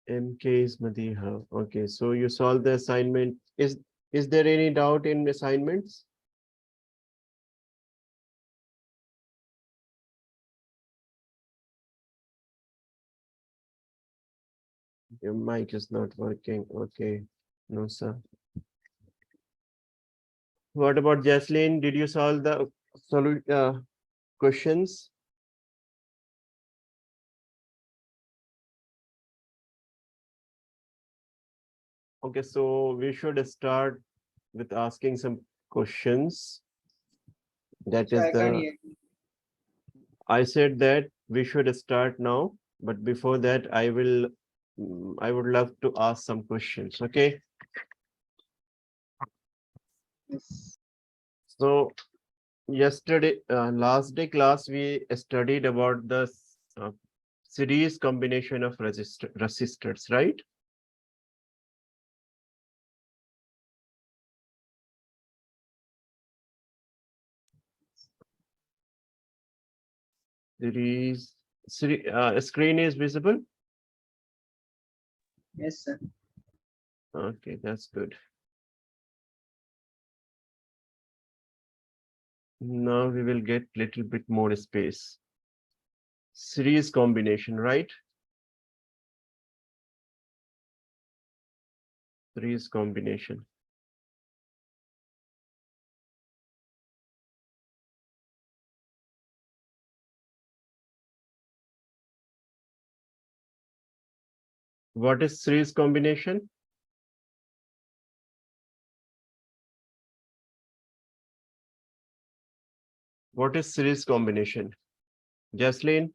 MK is Madiha. Okay, so you solved the assignment. Is there any doubt in assignments? Your mic is not working. Okay, no sir. What about Jaslyn? Did you solve the questions? Okay, so we should start with asking some questions. That So is I can't the, hear you. I said that we should start now, but before that, I would love to ask some questions. Okay, Yes. so yesterday, last day class, we studied about the uh, series combination of resistors, right? Series, screen is visible. Yes, sir. Okay, that's good. Now we will get little bit more space. Series combination, right? Series combination. What is series combination? What is series combination? Jaslyn,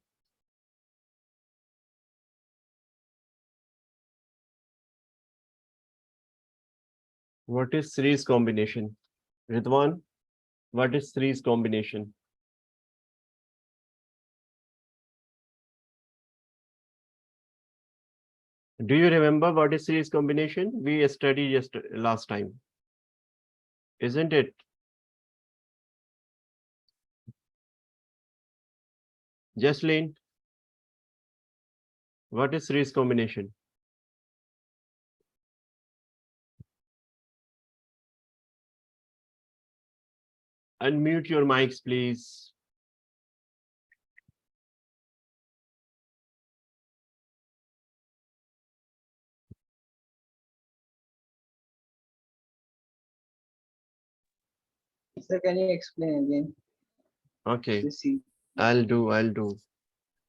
what is series combination? Ridwan, what is series combination? Do you remember what is series combination? We studied just last time, isn't it? Jaslyn, what is series combination? Unmute your mics, please. Sir, can you explain again? Okay, You see. I'll do.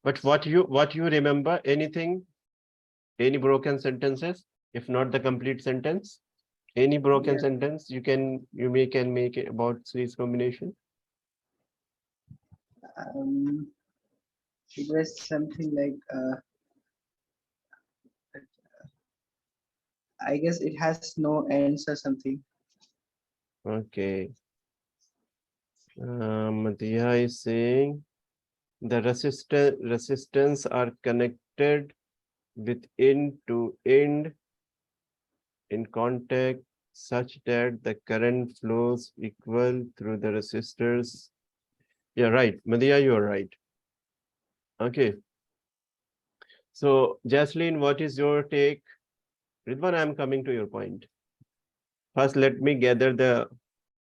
But what you remember? Anything? Any broken sentences? If not the complete sentence? Any broken Yeah. sentence you can make it about series combination? Um, it was something like I guess it has no ends or something. Okay. Madhya is saying the resistance are connected with end to end in contact such that the current flows equal through the resistors. Yeah, right. Madhya, you are right. Okay. So, Jaslyn, what is your take? Ridwan, I'm coming to your point. First, let me gather the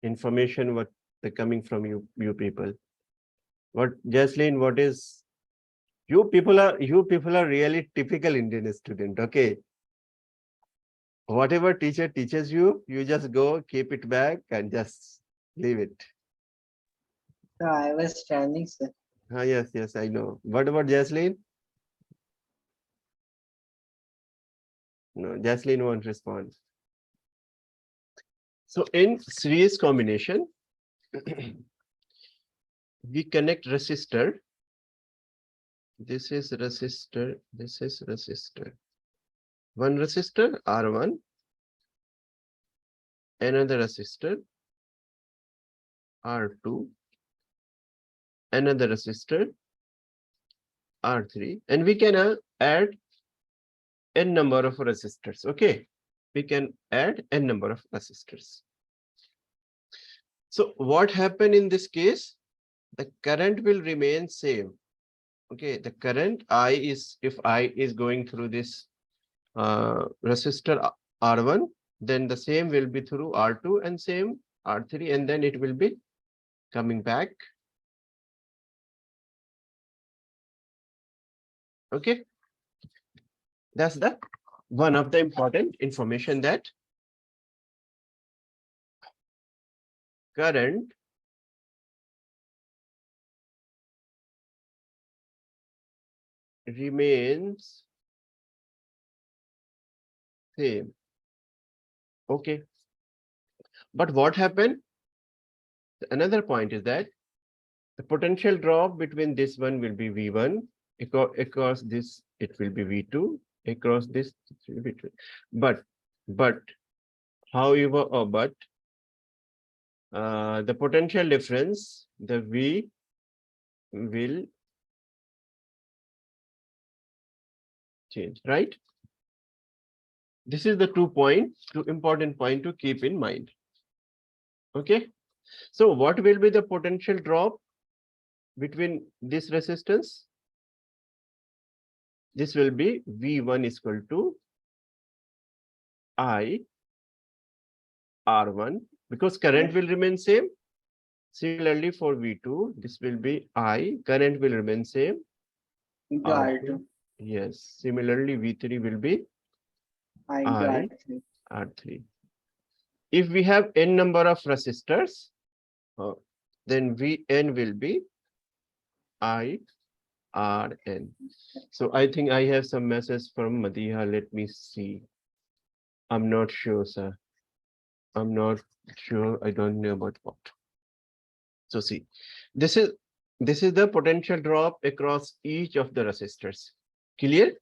information what the coming from you people. What Jaslyn, what is you people are really typical Indian student. Okay. Whatever teacher teaches you, you just go, keep it back and just leave it. So I was standing, sir. Ah, yes, I know. What about Jaslyn? No, Jaslyn won't respond. So in series combination, we connect resistor. This is resistor. This is resistor. One resistor R1, another resistor R2, another resistor R3, and we can add n number of resistors. Okay, we can add n number of resistors. So what happened in this case? The current will remain same. Okay, the current I is, if I is going through this resistor R1, then the same will be through R2 and same R3, and then it will be coming back. Okay, that's the one of the important information, that current remains same. Okay, but what happened? Another point is that the potential drop between this one will be V1, across this it will be V2, across this it will be V2. But however, the potential difference, the V will change, right? This is the two important point to keep in mind. Okay, so what will be the potential drop between this resistance? This will be V1 is equal to I R1, because current will remain same. Similarly for V2, this will be I, current will remain same. Into R2. R2. Yes, similarly V3 will be I into I R3. R3. If we have n number of resistors, then Vn will be I Rn. So I think I have some message from Madiha. Let me see. I'm not sure, sir. I'm not sure. I don't know about what. So see, this is the potential drop across each of the resistors. Clear?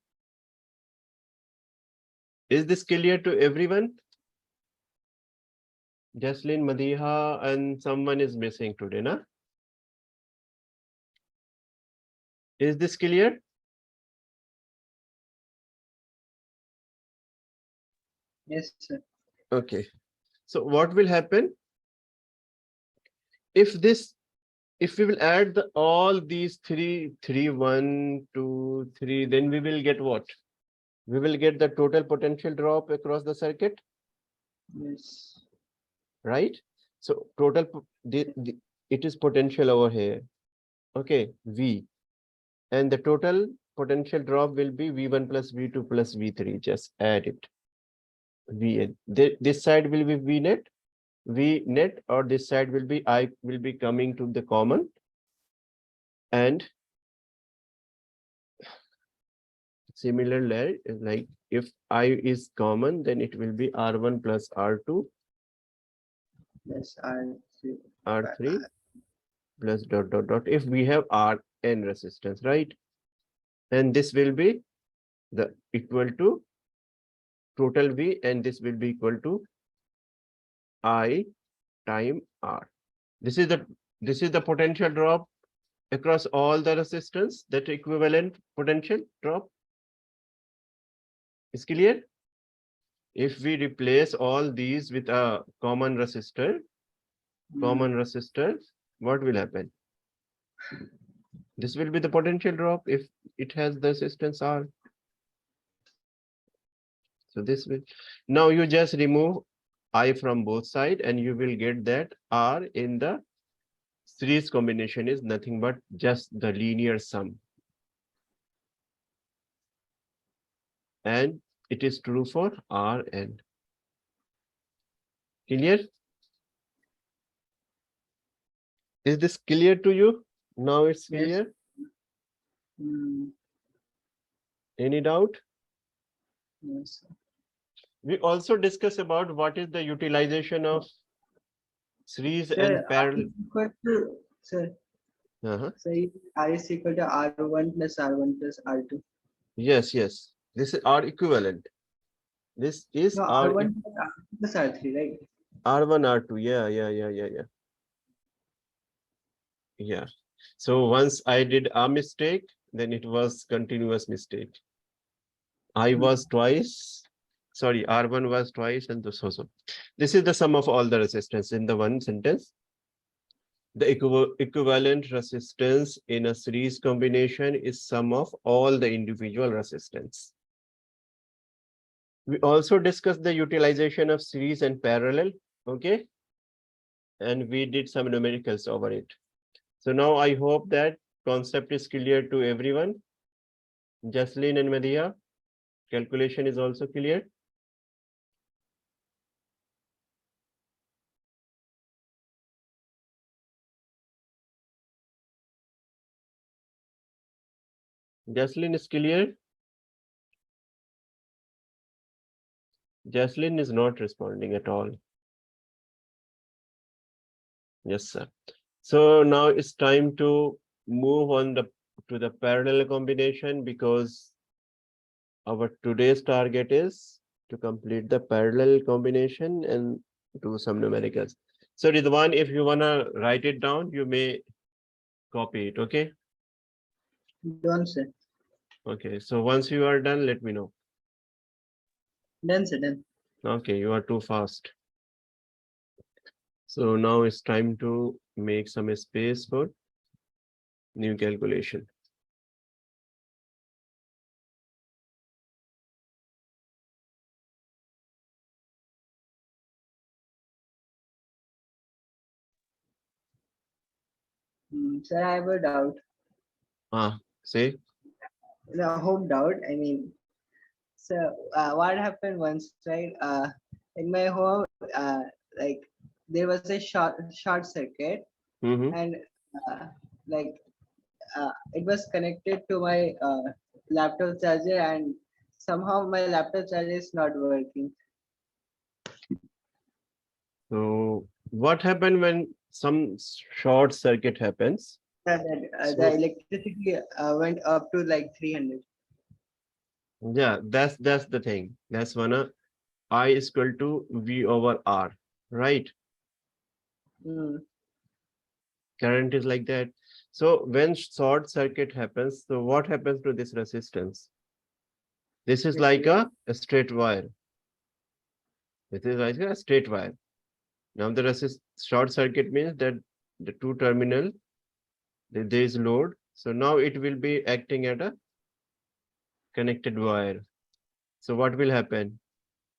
Is this clear to everyone? Jaslin, Madiha, and someone is missing today, na? Is this clear? Yes, sir. Okay. So what will happen if we will add all these three, 1, 2, 3, then we will get what? We will get the total potential drop across the circuit, Yes. right? So total, it is potential over here. Okay, V. And the total potential drop will be V1 plus V2 plus V3. Just add it. Vn. This side will be V net. V net, or this side will be I will be coming to the common, and similarly, like if I is common, then it will be R1 plus R2 Yes, R3. R3 plus dot dot dot, if we have Rn resistance, right? And this will be the equal to total V, and this will be equal to I time R. This is the potential drop across all the resistance, that equivalent potential drop. Is clear? If we replace all these with a common resistor, what will happen? This will be the potential drop if it has the resistance R. So this will, now you just remove I from both sides and you will get that R in the series combination is nothing but just the linear sum. And it is true for Rn. Clear? Is this clear to you? Now it's Yes. clear. Mm, Any doubt? yes. We also discuss about what is the utilization of series Sir, and parallel. sir, Uh-huh. so R is equal to R1 plus R1 plus R2. Yes, yes. This is R equivalent. This is No, R1 plus R2 plus R3, right? R1, R2. Yeah. Yeah. So once I did a mistake, then it was continuous mistake. I was twice. Sorry, R1 was twice, and this also. This is the sum of all the resistance in the one sentence. The equivalent resistance in a series combination is sum of all the individual resistance. We also discussed the utilization of series and parallel, okay? And we did some numericals over it. So now I hope that concept is clear to everyone. Jaslin and Medea, calculation is also clear. Jaslin is clear. Jaslin is not responding at all. Yes, sir. So now it's time to move on to the parallel combination, because our today's target is to complete the parallel combination and do some numericals. So Ridwan, if you wanna write it down, you may copy it, okay? Done, sir. Okay, so once you are done, let me know. Done, sir. Done. Okay, you are too fast. So now it's time to make some space for new calculation. Sir, I have a doubt. Say. The home doubt. I mean, so what happened once, right? In my home, like there was a short circuit, Mm-hmm. and uh, like it was connected to my laptop charger, and somehow my laptop charger is not working. So what happened when some short circuit happens? The So electricity went up to like 300. yeah, that's the thing. That's one I is equal to V over R, right? Mm, Current is like that. So when short circuit happens, so what happens to this resistance? This is yes, like sir. a straight wire. This is like a straight wire. Now the short circuit means that the two terminal, there is load. So now it will be acting at a connected wire. So what will happen?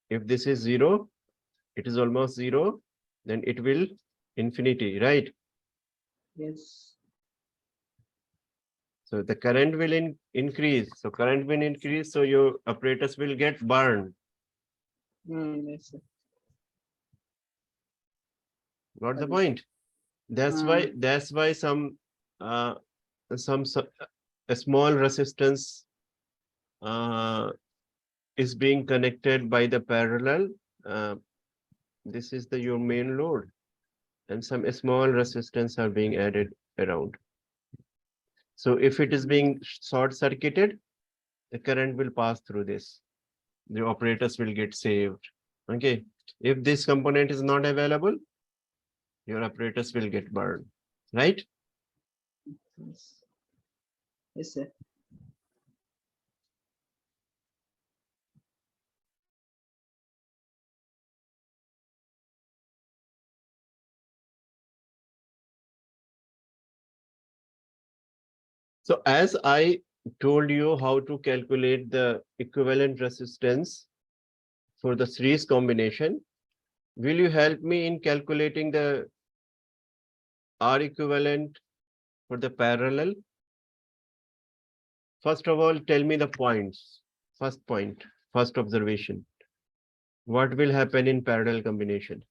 If this is zero, it is almost zero, then it will infinity, right? Yes. So the current will increase. So current will increase, so your apparatus will get burned. Yes, sir. Got the Got it. point? That's why uh some a small resistance uh is being connected by the parallel. Uh, this is the your main load, and some small resistance are being added around. So if it is Mm, being short circuited, the current will pass through this. The operators will get saved. Okay. If this component is not available, your operators will get burned. Right? yes. Yes, sir. So as I told you how to calculate the equivalent resistance for the series combination, will you help me in calculating the R equivalent for the parallel? First of all, tell me the points. First point, first observation. What will happen in parallel combination?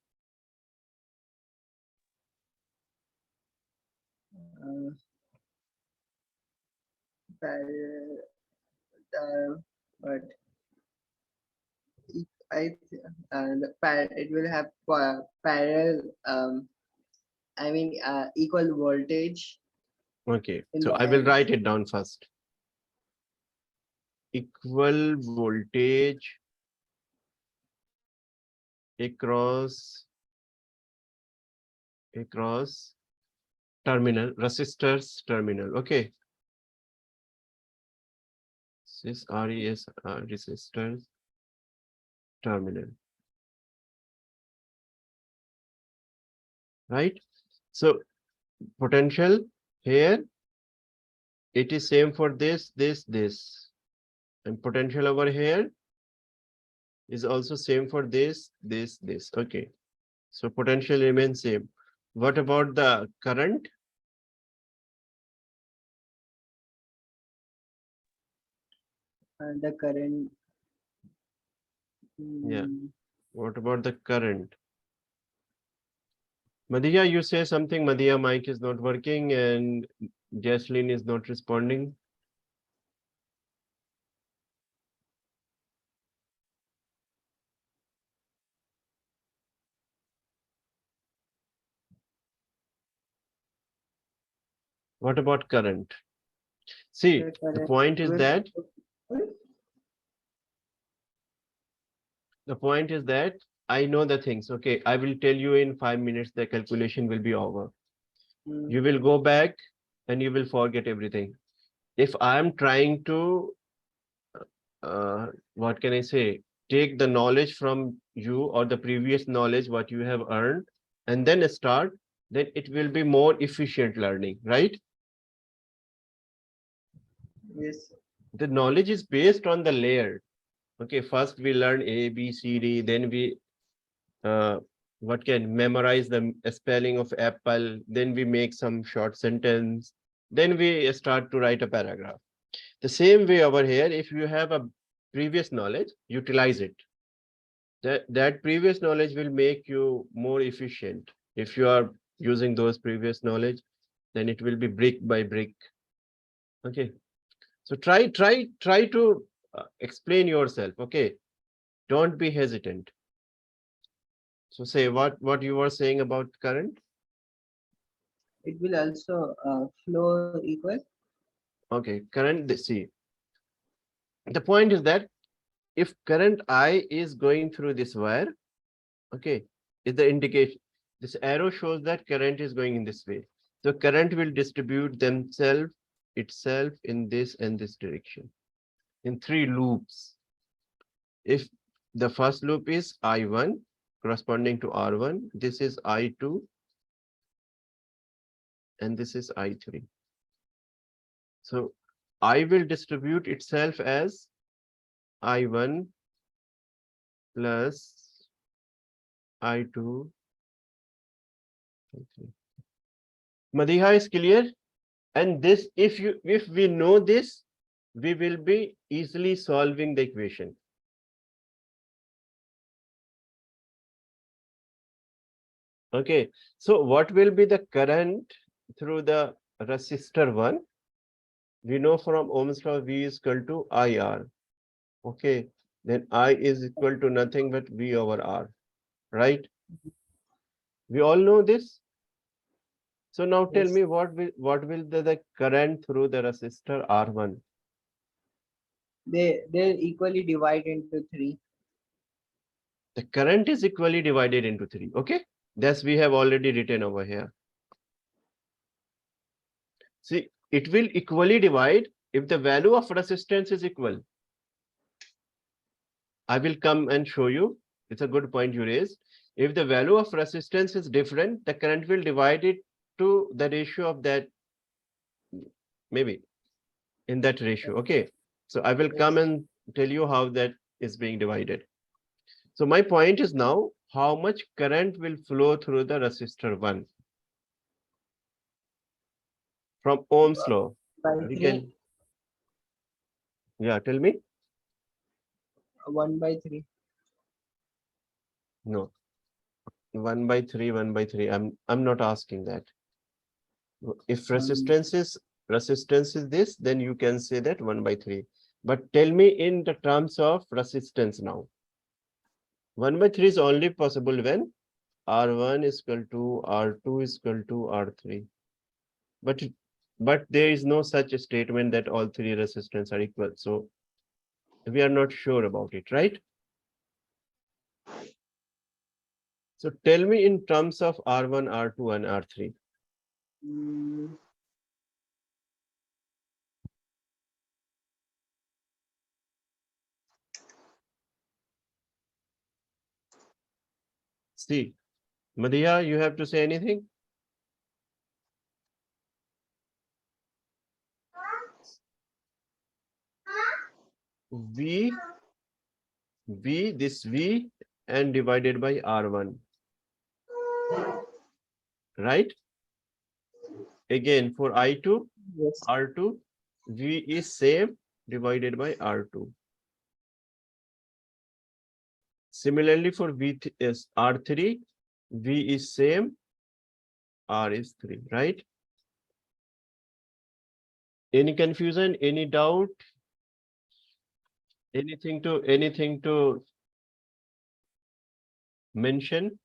Uh, par- but it will have parallel. I mean, equal voltage Okay, in so the I will ends. write it down first. Equal voltage across terminal, resistors terminal. Okay. This RES resistors terminal. Right? So potential here, it is same for this. And potential over here, is also same for this, this. Okay. So potential remains same. What about the current? The current. Yeah. mm, What about the current? Madhya, you say something. Madhya, mic is not working and Jaslyn is not responding. What about current? See, the the current point is will. that the point is that I know the things. Okay, I will tell you in 5 minutes the calculation will be over. mm, You will go back and you will forget everything. If I am trying to, what can I say, take the knowledge from you or the previous knowledge what you have earned and then start, then it will be more efficient learning, right? yes. The knowledge is based on the layer. Okay, first we learn A, B, C, D, then we uh, what can memorize the spelling of apple, then we make some short sentence, then we start to write a paragraph. The same way over here, if you have a previous knowledge, utilize it. That previous knowledge will make you more efficient. If you are using those previous knowledge, then it will be brick by brick. Okay. So try to explain yourself. Okay. Don't be hesitant. So say what you were saying about current. It will also flow equal. Okay, current, see, the point is that if current I is going through this wire, okay, is the indication. This arrow shows that current is going in this way. So current will distribute themselves itself in this and this direction in three loops. If the first loop is I1 corresponding to R1, this is I2, and this is I3. So I will distribute itself as I1 plus I2. I3. Madiha is clear? And this, if we know this, we will be easily solving the equation. Okay, so what will be the current through the resistor 1? We know from Ohm's law V is equal to IR. Okay, then I is equal to nothing but V over R, right? We all know this. So now tell Yes. me what will the current through the resistor R1? They're equally divided into three. The current is equally divided into three. Okay, that's we have already written over here. See, it will equally divide if the value of resistance is equal. I will come and show you. It's a good point you raised. If the value of resistance is different, the current will divide it to the ratio of that, maybe in that ratio. Okay. So I will come Yes. and tell you how that is being divided. So my point is now how much current will flow through the resistor 1 from Ohm's law. By We three. can, yeah, tell me. 1/3. No, 1/3, 1/3. I'm not asking that. If Um, resistance is this, then you can say that 1/3. But tell me in the terms of resistance now. 1/3 is only possible when R1 is equal to R2 is equal to R3. But but there is no such a statement that all three resistance are equal. So we are not sure about it, right? So tell me in terms of R1, R2, and R3. mm, See, Madhya, you have to say anything? V V, this V, and divided by R1, right? Again, for I2, Yes. R2, V is same divided by R2. Similarly, for V is R3, V is same, R is 3, right? Any confusion, any doubt, anything to mention?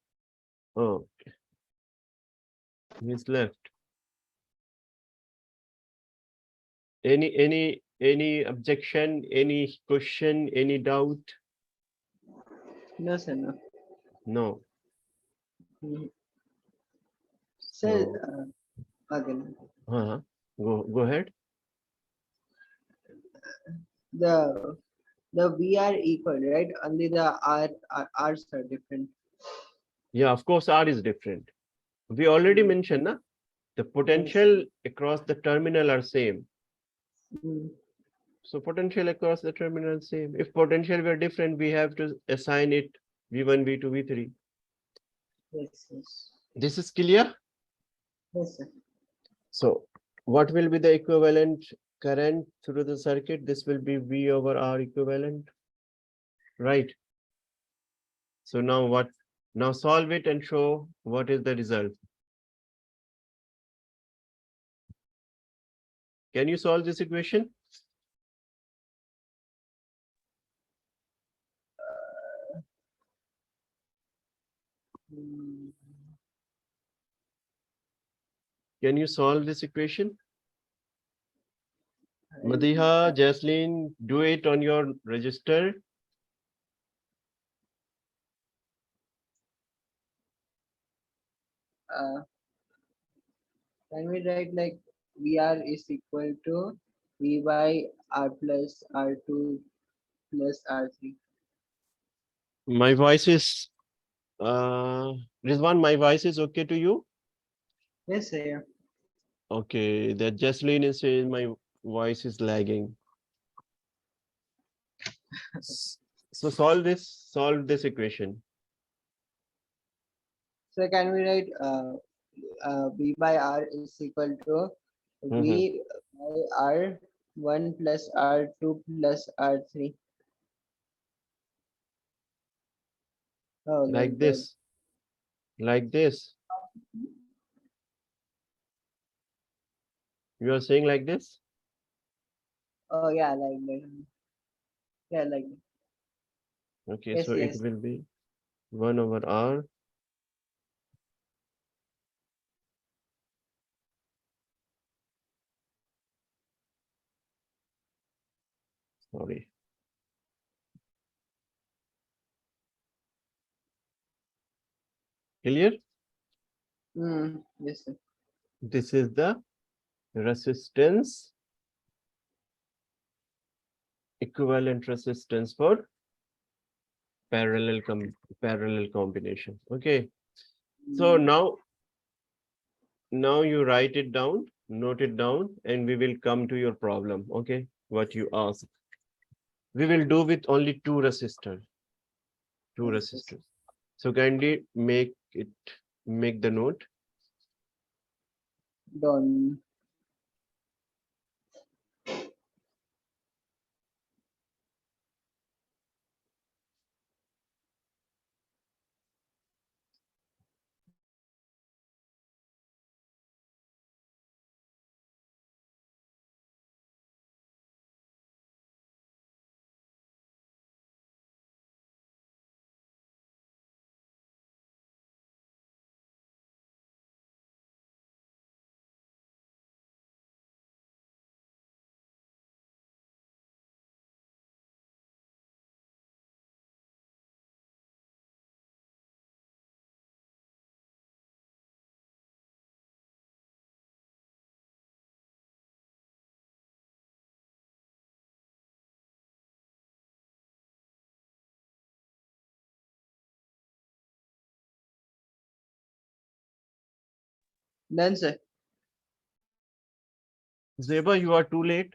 Oh, he's left. Any objection, any question, any doubt? No, sir, no. No. Mhm. Sir, So okay. go ahead. The the V are equal, right? Only the R's are different. Yeah, of course, R is different. We already Mm, mentioned, na? The yes. potential across the terminal are same. Mm, So potential across the terminal same. If potential were different, we have to assign it V1, V2, V3. yes, yes. This is clear. Yes, sir. So what will be the equivalent current through the circuit? This will be V over R equivalent, right? So now what? Now solve it and show what is the result. Can you solve this equation? Mm, Can you solve this equation? I'll Madiha, try. Jaslyn, do it on your register. Uh, can we write like VR is equal to V by R plus R2 plus R3? My voice is Rizwan, my voice is okay to you? Yes, sir. Yeah. Okay, that Jaslyn is saying my voice is lagging. So solve this equation. So can we write V by R is equal to Mhm. V by R1 plus R2 plus R3? Oh, Like like that. this, like this. You are saying like this? Oh, yeah, like that. Yeah, like that. Okay, so Yes, it yes. will be 1 over R. Sorry. Clear? Yes, sir. This is the resistance, equivalent resistance for parallel combination. Okay. So Mm, now you write it down, note it down, and we will come to your problem. Okay. What you ask. We will do with only two resistors. Two yes, yes. resistors. So kindly make the note. Done. Done, sir. Zeba, you are too late.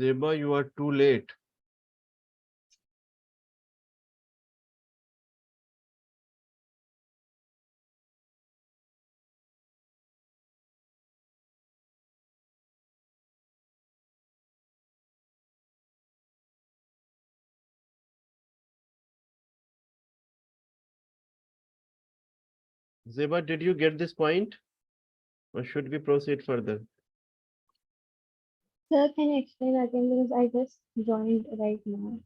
Zeba, you are too late. Zeba, did you get this point? Or should we proceed further? Sir, can you explain again because I just joined right now.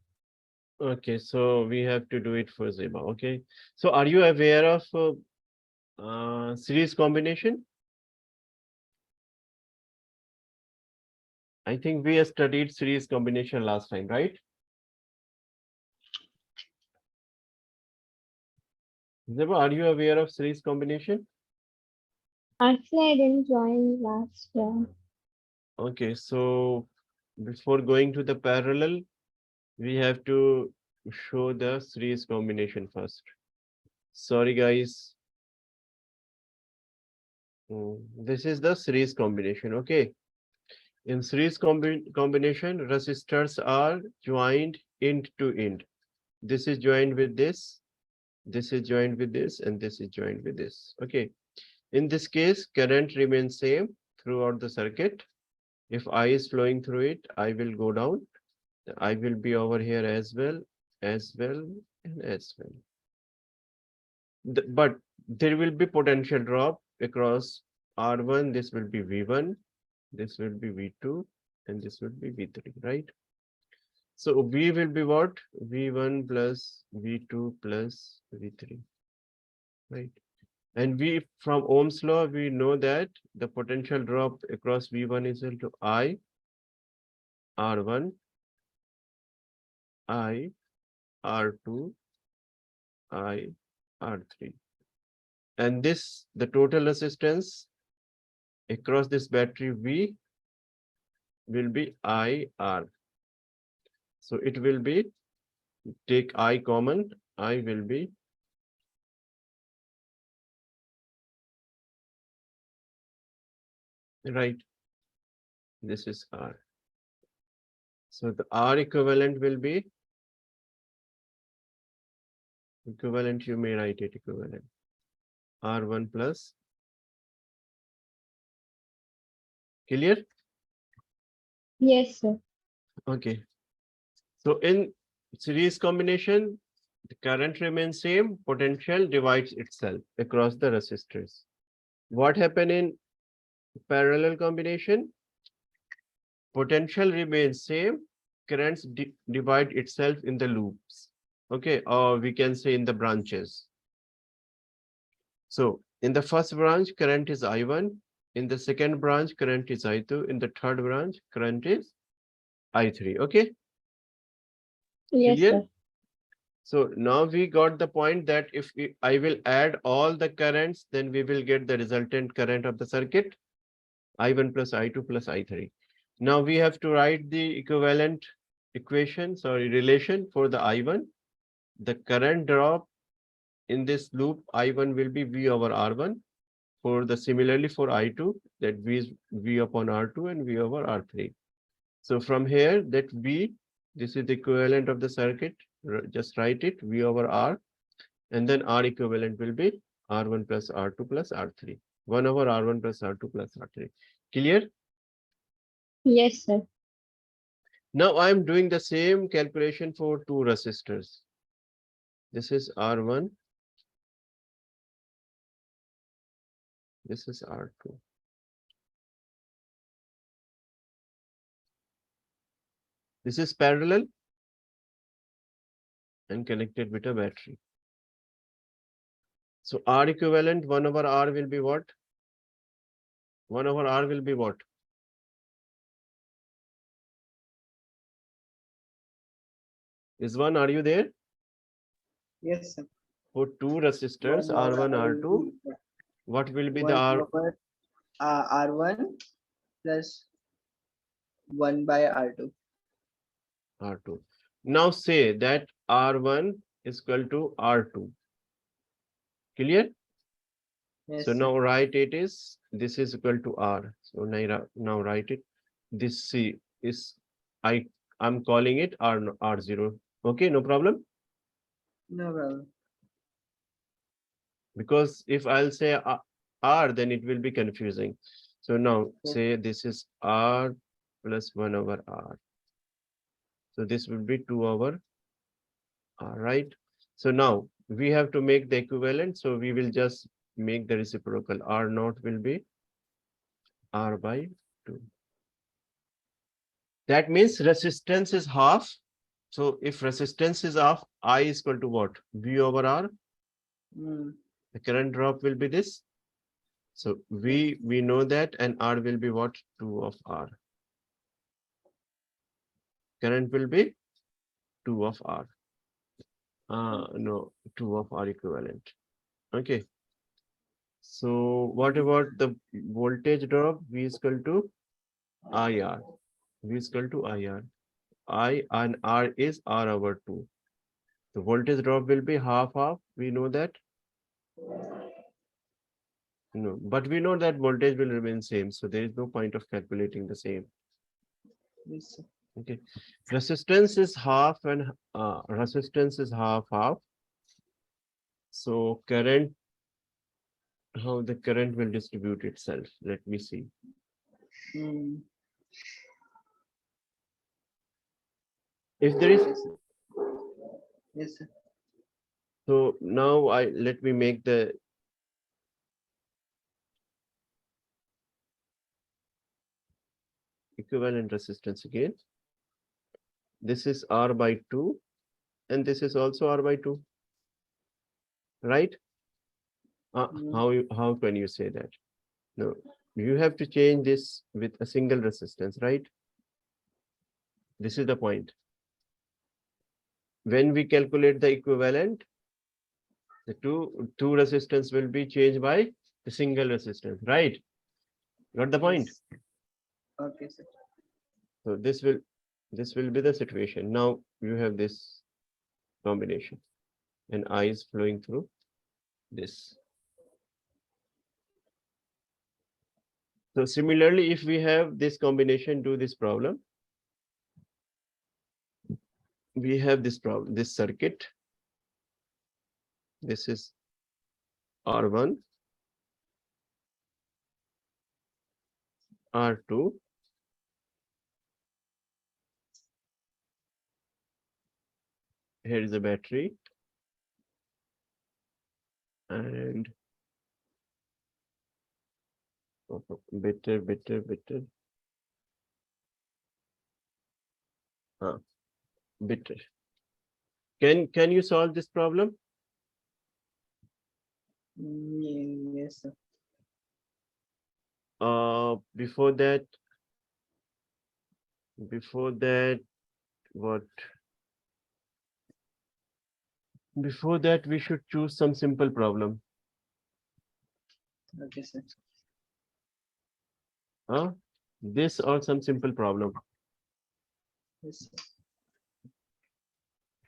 Okay, so we have to do it for Zeba. Okay. So are you aware of series combination? I think we have studied series combination last time, right? Zeba, are you aware of series combination? Actually, I didn't join last year. Okay, so before going to the parallel, we have to show the series combination first. Sorry, guys. This is the series combination. Okay. In series combination, resistors are joined end to end. This is joined with this is joined with this, and this is joined with this. Okay. In this case, current remains same throughout the circuit. If I is flowing through it, I will go down. I will be over here as well, and as well. But there will be potential drop across R1. This will be V1, this will be V2, and this will be V3, right? So V will be what? V1 plus V2 plus V3, right? And we, from Ohm's law, we know that the potential drop across V1 is equal to I R1, I R2, I R3. And this, the total resistance across this battery V will be IR. So it will be, take I common, I will be right. This is R. So the R equivalent will be equivalent, you may write it equivalent. R1 plus, clear? Yes, sir. Okay. So in series combination, the current remains same, potential divides itself across the resistors. What happened in parallel combination? Potential remains same, currents divide itself in the loops. Okay, or we can say in the branches. So in the first branch, current is I1. In the second branch, current is I2. In the third branch, current is I3. Okay, Yes, clear? sir. So now we got the point that if I will add all the currents, then we will get the resultant current of the circuit, I1 plus I2 plus I3. Now we have to write the equivalent equation, sorry, relation for the I1. The current drop in this loop, I1 will be V over R1. For the similarly for I2, that V is V upon R2 and V over R3. So from here, that V, this is the equivalent of the circuit. Just write it, V over R. And then R equivalent will be R1 plus R2 plus R3. 1 over R1 plus R2 plus R3. Clear? Yes, sir. Now I am doing the same calculation for two resistors. This is R1. This is R2. This is parallel and connected with a battery. So R equivalent 1 over R will be what? 1 over R will be what? Is 1, are you there? Yes, sir. For two resistors, 1 over R1, R will R2, be what will be the 1 R? over R1 plus 1 by R2. R2. Now say that R1 is equal to R2. Clear? So Yes, sir. now write it is, this is equal to R. So now write it. This C is I'm calling it R0. Okay, no problem. No problem. Because if I'll say R, then it will be confusing. So now Yes. say this is R plus 1 over R. So this will be 2 over R, right? So now we have to make the equivalent. So we will just make the reciprocal. R naught will be R by 2. That means resistance is half. So if resistance is half, I is equal to what? V over R. Mm. The current drop will be this. So Yes. we know that, and R will be what? 2 of R. Current will be 2 of R. No, 2 of R equivalent. Okay. So what about the voltage drop? V is equal to IR. V is equal to IR. I and R is R over 2. The voltage drop will be half. We know that. No, but we know that voltage will remain same. So there is no point of calculating the same. Yes, sir. Okay. Resistance is half and resistance is half. So current, how the current will distribute itself. Let me see. Mm. If there is, Yes, sir. Yes, sir. so now let me make the equivalent resistance again. This is R by 2 and this is also R by 2, right? Mm. How can you say that? No, you have to change this with a single resistance, right? This is the point. When we calculate the equivalent, the two resistance will be changed by the single resistance, right? Got the point? Yes. Okay, sir. So this will be the situation. Now you have this combination and I is flowing through this. So similarly, if we have this combination to this problem, we have this problem, this circuit. This is R1, R2, here is a battery, and bitter, uh, bitter. Can you solve this problem? Yes, sir. Before that, what? Before that, we should choose some simple problem. Okay, sir. This or some simple problem. Yes, sir.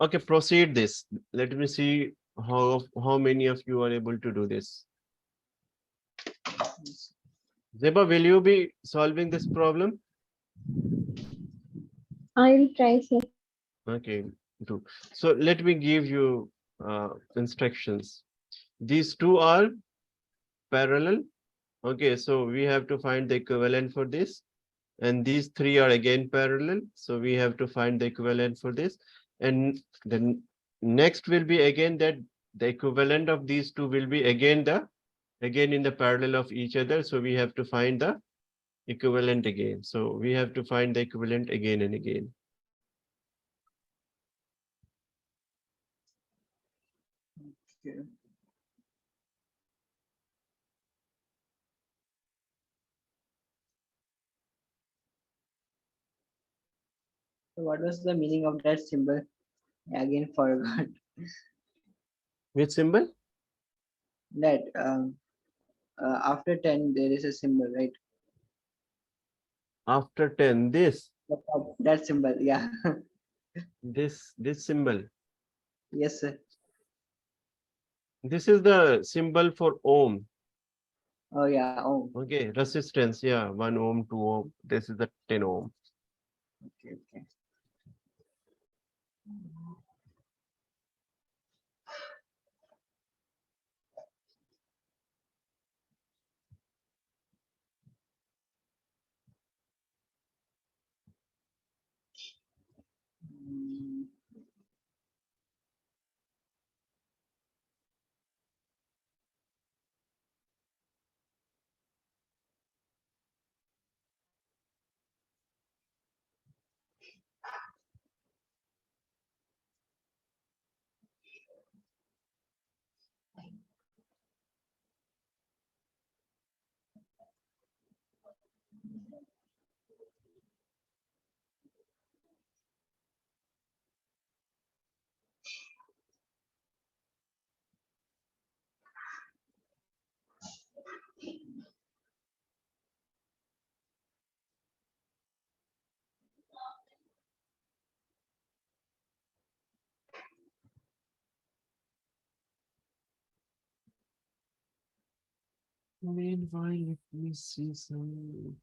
Okay, proceed this. Let me see how many of you are able to do this. Yes. Zeba, will you be solving this problem? I'll try, sir. Okay, do. So let me give you instructions. These two are parallel. Okay, so we have to find the equivalent for this. And these three are again parallel. So we have to find the equivalent for this. And then next will be again that the equivalent of these two will be again in the parallel of each other. So we have to find the equivalent again. So we have to find the equivalent again and again. Okay. So what was the meaning of that symbol? I again forgot Which symbol? that after 10 there is a symbol, right? After 10, this, That symbol, yeah. this symbol. Yes, sir. This is the symbol for ohm. Oh, yeah. Oh, Okay, resistance, yeah, 1 ohm, 2 ohm. This is the 10 ohm. Okay, okay. Mm, Meanwhile, let me see some.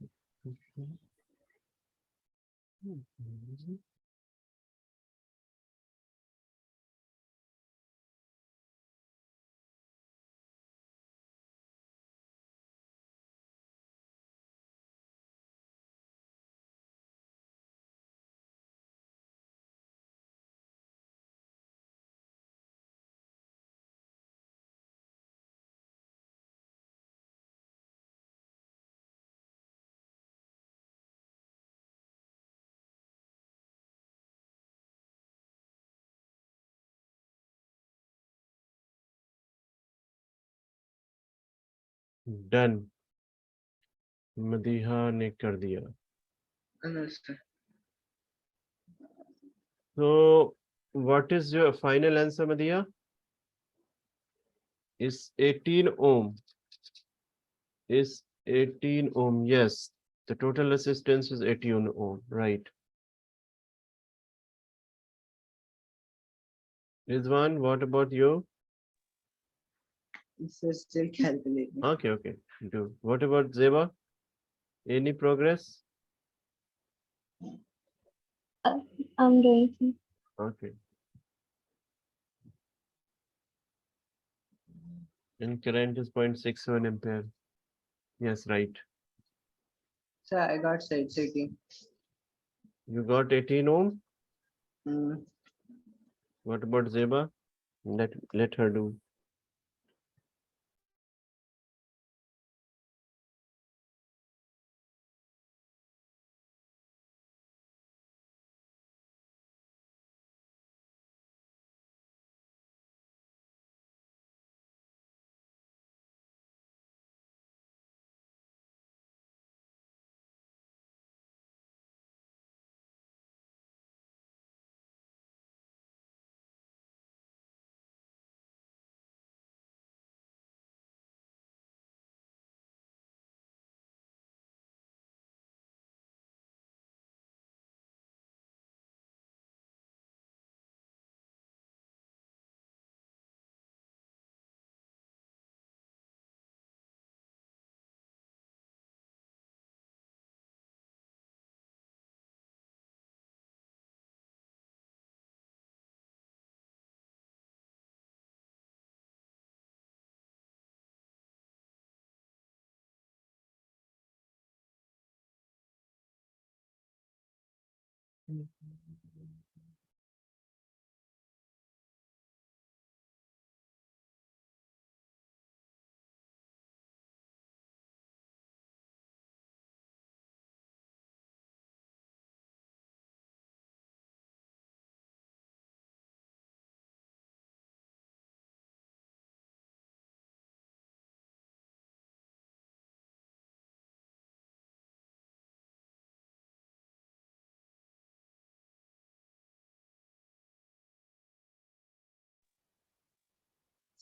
Done. Madiha ने कर दिया. understood. So, what is your final answer, Madiha? Is 18 ohm. Is 18 ohm. Yes, the total resistance is 18 ohm, right? Rizwan, what about you? So still calculating. Okay, okay. Do. What about Zeba? Any progress? I'm doing some. Okay. And current is 0.67 ampere. Yes, right. So I got said 18. You got 18 ohm. Mm, What about Zeba? Let her do.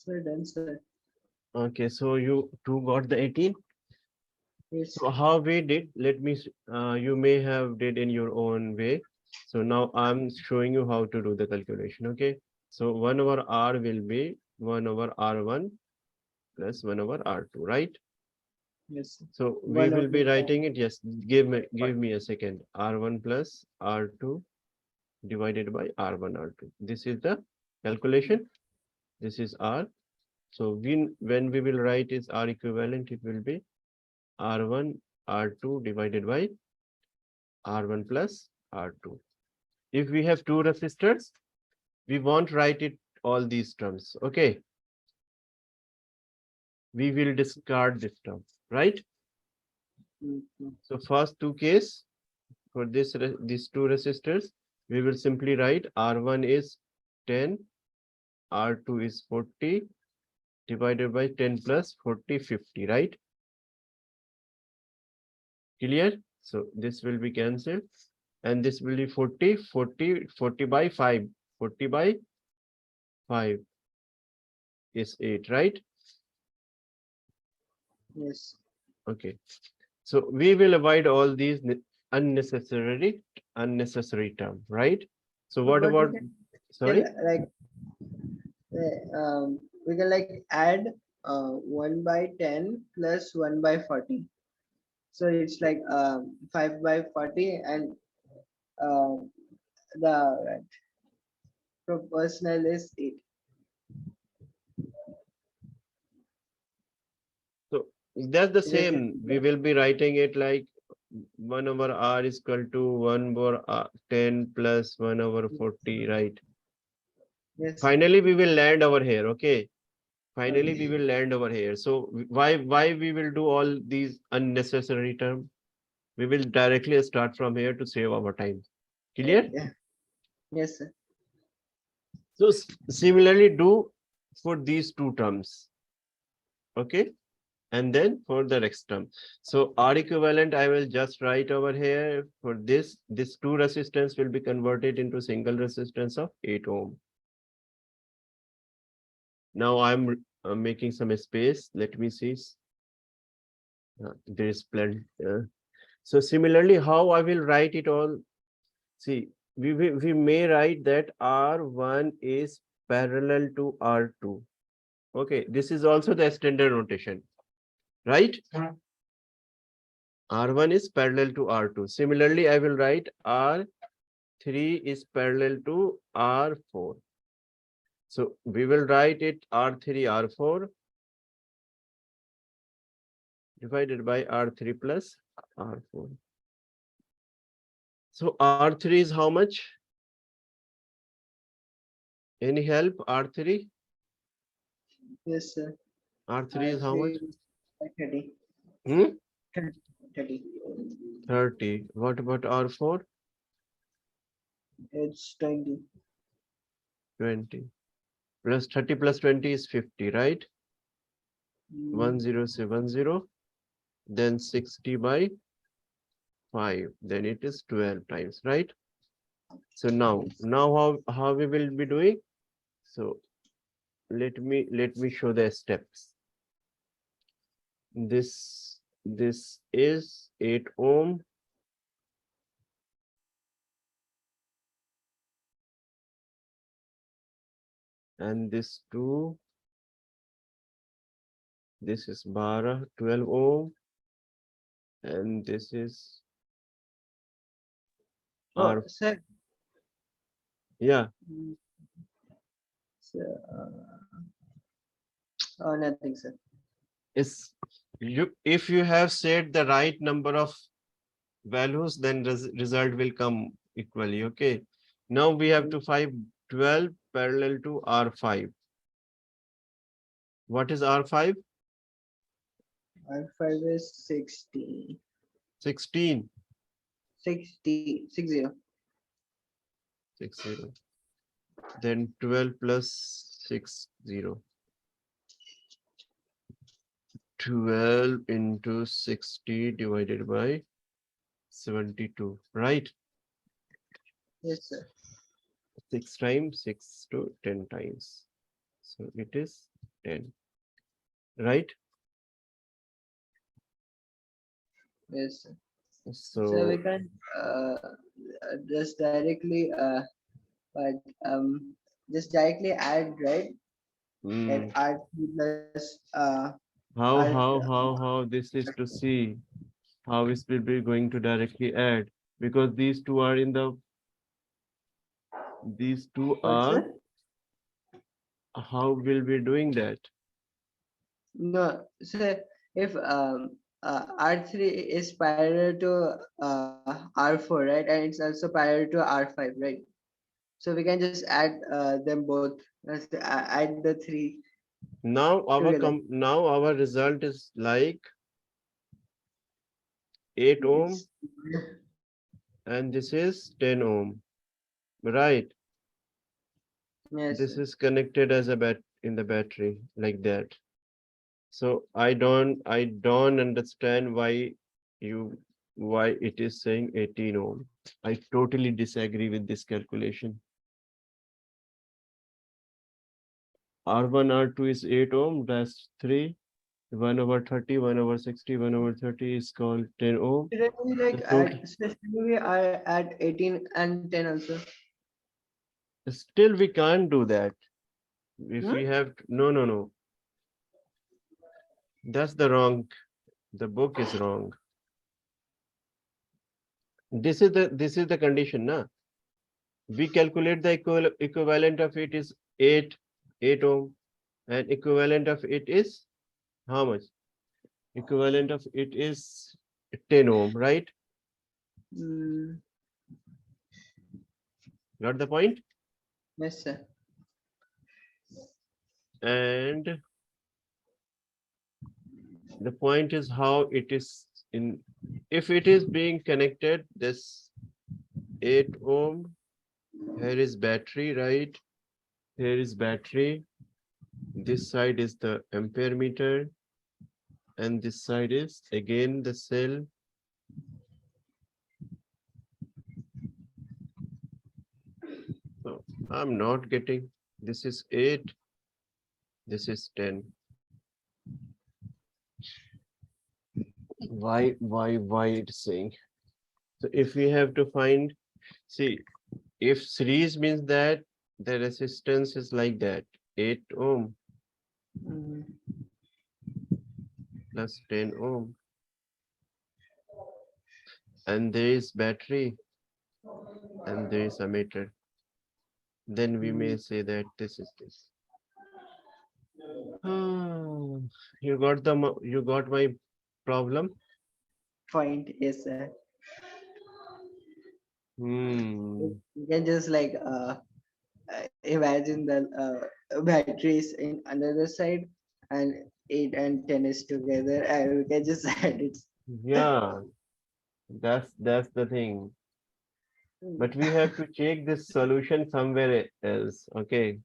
so done, sir. Okay, so you two got the 18. Yes. So how we did, you may have did in your own way. So now I'm showing you how to do the calculation, okay? So 1 over R will be 1 over R1 plus 1 over R2, right? Yes, sir. So we One will be over writing it. Yes, give me a second. R1 plus R2 divided by R1 R2. This is the calculation. This is R. So when we will write is R equivalent, it will be R1 R2 divided by R1 plus R2. If we have two resistors, we won't write it all these terms. Okay, we will discard this term, right? Mhm. So first two case for these two resistors, we will simply write R1 is 10, R2 is 40 divided by 10 plus 40, 50, right? Clear? So this will be cancelled and this will be 40, 40, 40 by 5. 40 by 5 is 8, right? Yes. Okay. So we will avoid all these unnecessary term, right? So what But we about, can sorry? like we can like add 1 by 10 plus 1 by 40. So it's like 5 by 40 and uh, the proportional is 8. So that's the Is it same. We will be writing it like 1 over R is equal to 1 over 10 plus 1 over 40, right? yes, sir. Finally, we will land over here. Okay. Finally, we Okay. will land over here. So why we will do all these unnecessary term? We will directly start from here to save our time. Clear? Yeah. Yes, sir. So similarly do for these two terms. Okay. And then for the next term. So R equivalent, I will just write over here for this two resistance will be converted into single resistance of 8 ohm. Now I'm making some space. Let me see. There is plenty. So similarly, how I will write it all? See, we may write that R1 is parallel to R2. Okay, this is also the standard notation, right? R1 is parallel to R2. Similarly, I will write R3 is parallel to R4. So we will write it R3, R4 divided by R3 plus R4. So R3 is how much? Any help? R3? Yes, sir. R3 is how much? R3 is 30. Hmm? 30. 30. What about R4? It's 20. 20. Plus 30 plus 20 is 50, right? Mm, 1070. Then 60 by 5. Then it is 12 times, right? So now how we will be doing? So let me show the steps. This is 8 ohm. And this 2, this is 12 ohm, and this is Oh, R. sir. Yeah, Mm, sir, oh, nothing, sir. is you if you have set the right number of values, then result will come equally. Okay. Now we have to find 12 parallel to R5. What is R5? R5 is 60. 16. 60. 60. 60. Then 12 plus 60. 12 into 60 divided by 72, right? Yes, sir. 6 times 6 to 10 times. So it is 10, right? Yes, sir. So we So can just directly but just directly add, right? That mm, R3 plus How this is to see how it will be going to directly add, because these two What's are, that? how will be doing that? No, so if R3 is parallel to R4, right, and it's also parallel to R5, right? So we can just add them both. Add the three Now together. now our result is like 8 ohm, It's and this is 10 ohm, right? yes, This sir. is connected as a in the battery like that. So I don't understand why it is saying 18 ohm. I totally disagree with this calculation. R1, R2 is 8 ohm, that's 3. 1 over 30, 1 over 60, 1 over 30 is called 10 ohm. Shouldn't we like The total, shouldn't we add 18 and 10 also? still we can't do that. If Hmm? we have, no, no, no, that's the wrong, the book is wrong. This is the condition, na? We calculate the equivalent of it is 8 ohm, and equivalent of it is how much? Equivalent of it is 10 ohm, right? Mm, Got the point? yes, sir. And the point is how it is in, if it is being connected, this 8 ohm, here is battery, right? Here is battery. This side is the ampere meter, and this side is again the cell. So I'm not getting, this is 8, this is 10. Why it's saying? So if we have to find, see, if series means that the resistance is like that, 8 ohm Mm, plus 10 ohm, and there is battery and there is ammeter, then we mm, may say that this is this. You got you got my problem? point, yes, sir. Hmm. You can just like imagine the batteries in another side and 8 and 10 is together and we can just add it. Yeah, that's the thing. But we have to check this solution somewhere else. Okay.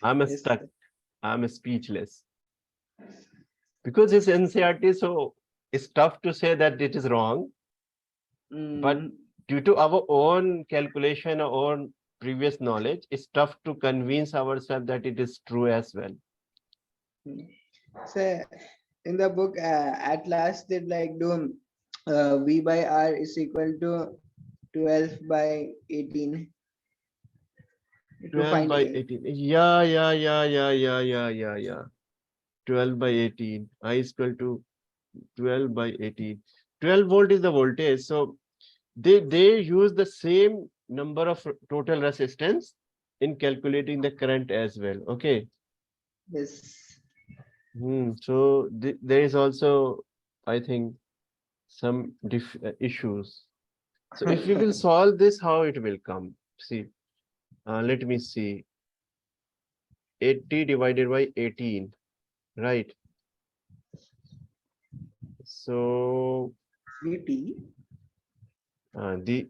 I'm Yes, stuck. I'm speechless. Because it's NCRT, so it's tough to say that it is wrong. But mm, due to our own calculation or own previous knowledge, it's tough to convince ourselves that it is true as well. mm. So in the book at last they like do v by r is equal to 12 by 18 to 12 find by a. 18. Yeah. 12 by 18. I is equal to 12 by 18. 12 volt is the voltage. So they use the same number of total resistance in calculating the current as well. Okay. Yes. So there is also, I think, some issues. So if we will solve this, how it will come? See, let me see. 80 divided by 18, right? So vt.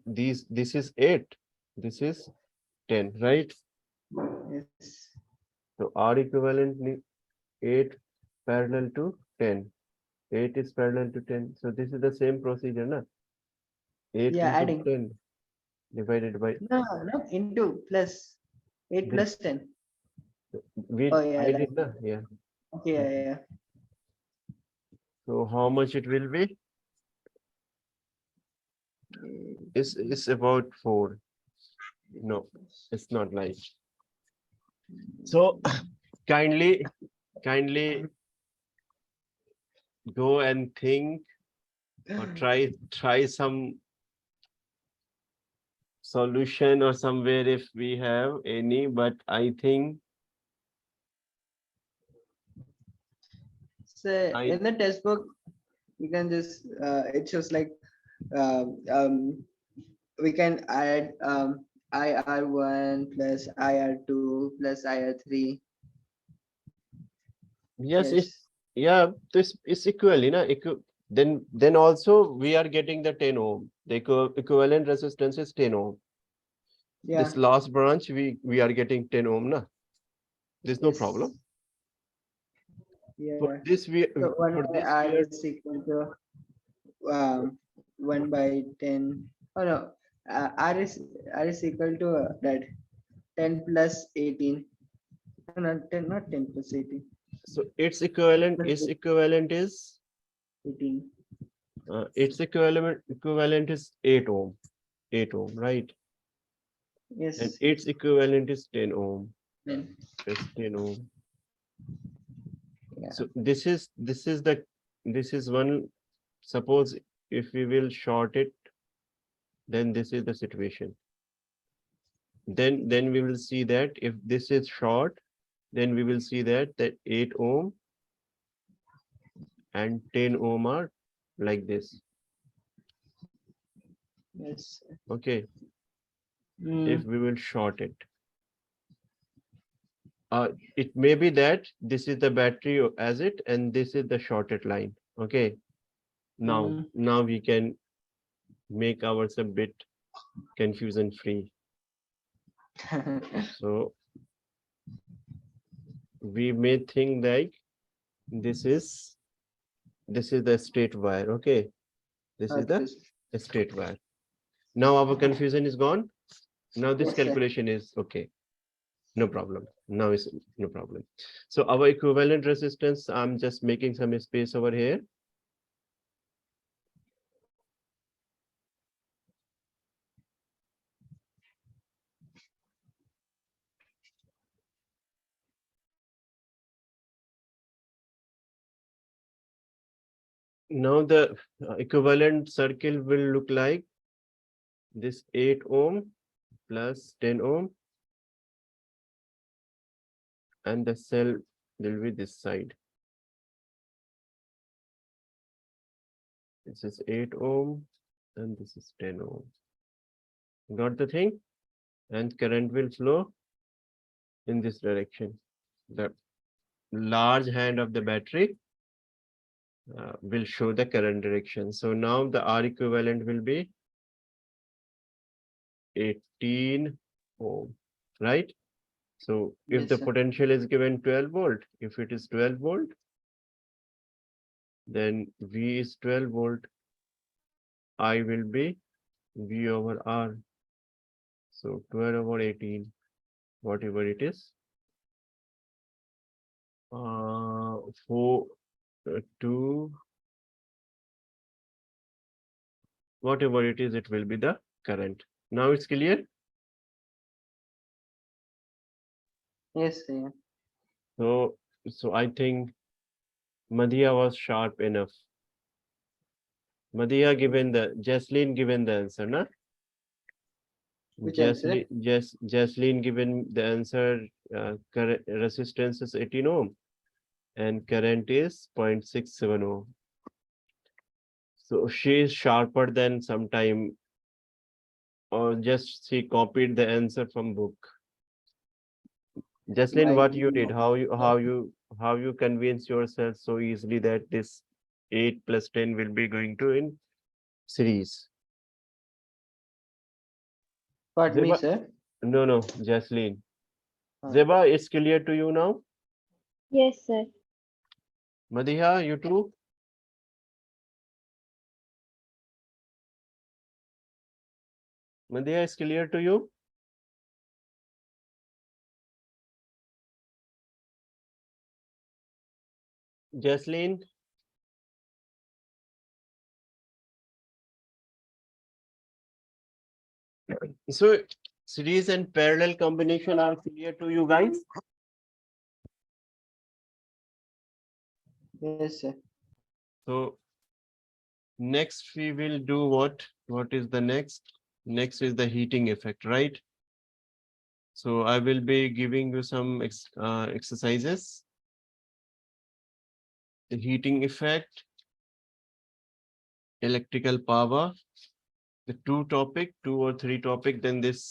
this is 8, this is 10, right? Yes. So R equivalent 8 parallel to 10. 8 is parallel to 10. So this is the same procedure, na? 8 Yeah, into adding. 10 divided by No, no, into plus 8 this. plus 10. We Oh yeah, I like did na? Yeah. okay, yeah, Okay. yeah. So how much it will be? It's about 4. No, it's not like. So kindly go and think or try some solution or somewhere if we have any, but I think So I in the textbook, you can just it shows like um, um, we can add IR1 plus IR2 plus IR3. yes, it's Yes. yeah, this is equal, you know, then also we are getting the 10 ohm. The equivalent resistance is 10 ohm. Yeah. This last branch we are getting 10 ohm, na. There's no Yes. problem. For Yeah. this we So one for by this R we are is equal to 1/10. Oh no, R is equal to that 10 plus 18. No, not 10, not 10 plus 18. so its 10 equivalent plus is equivalent is 18. its equivalent is 8 ohm. 8 ohm, right? And Yes. its equivalent is 10 ohm. Then, Is 10 ohm. yeah. So this is one. Suppose if we will short it, then this is the situation. Then we will see that if this is short, then we will see that 8 ohm and 10 ohm are like this. Yes. Okay, if Mm, we will short it. It may be that this is the battery as it and this is the shorted line. Okay, mm. now we can make ours a bit confusion free. So we may think like this is the straight wire. Okay, this is the Okay. straight wire. Now our confusion is gone. Now this Yes, sir. calculation is okay. No problem. Now is no problem. So our equivalent resistance, I'm just making some space over here. Now the equivalent circle will look like this 8 ohm plus 10 ohm, and the cell will be this side. This is 8 ohm and this is 10 ohm. Got the thing? And current will flow in this direction. The large hand of the battery will show the current direction. So now the R equivalent will be 18 ohm, right? So if Yes, the sir. potential is given 12 volt, if it is 12 volt, then V is 12 volt, I will be V over R. So 12 over 18, whatever it is, 4, 2, whatever it is, it will be the current. Now it's clear. Yes, sir. So I think Madhya was sharp enough. Madhya given Jaslene given the answer, na? Which answer? Jaslene given the answer, current resistance is 18 ohm and current is 0.67 ohm. So she is sharper than sometime, or just she copied the answer from book. Jaslene, Might what be. you did, how you convince yourself so easily that this 8 plus 10 will be going to in series? Pardon me, Zeba, sir. no, Jaslene. Uh, Zeba, it's clear to you now? Yes, sir. Madhya, you too? Madhya, is clear to you? Jaslene? So series and parallel combination are clear to you guys? yes, sir. So next we will do what? What is the next? Next is the heating effect, right? So I will be giving you some exercises. The heating effect, electrical power, the two or three topic, then this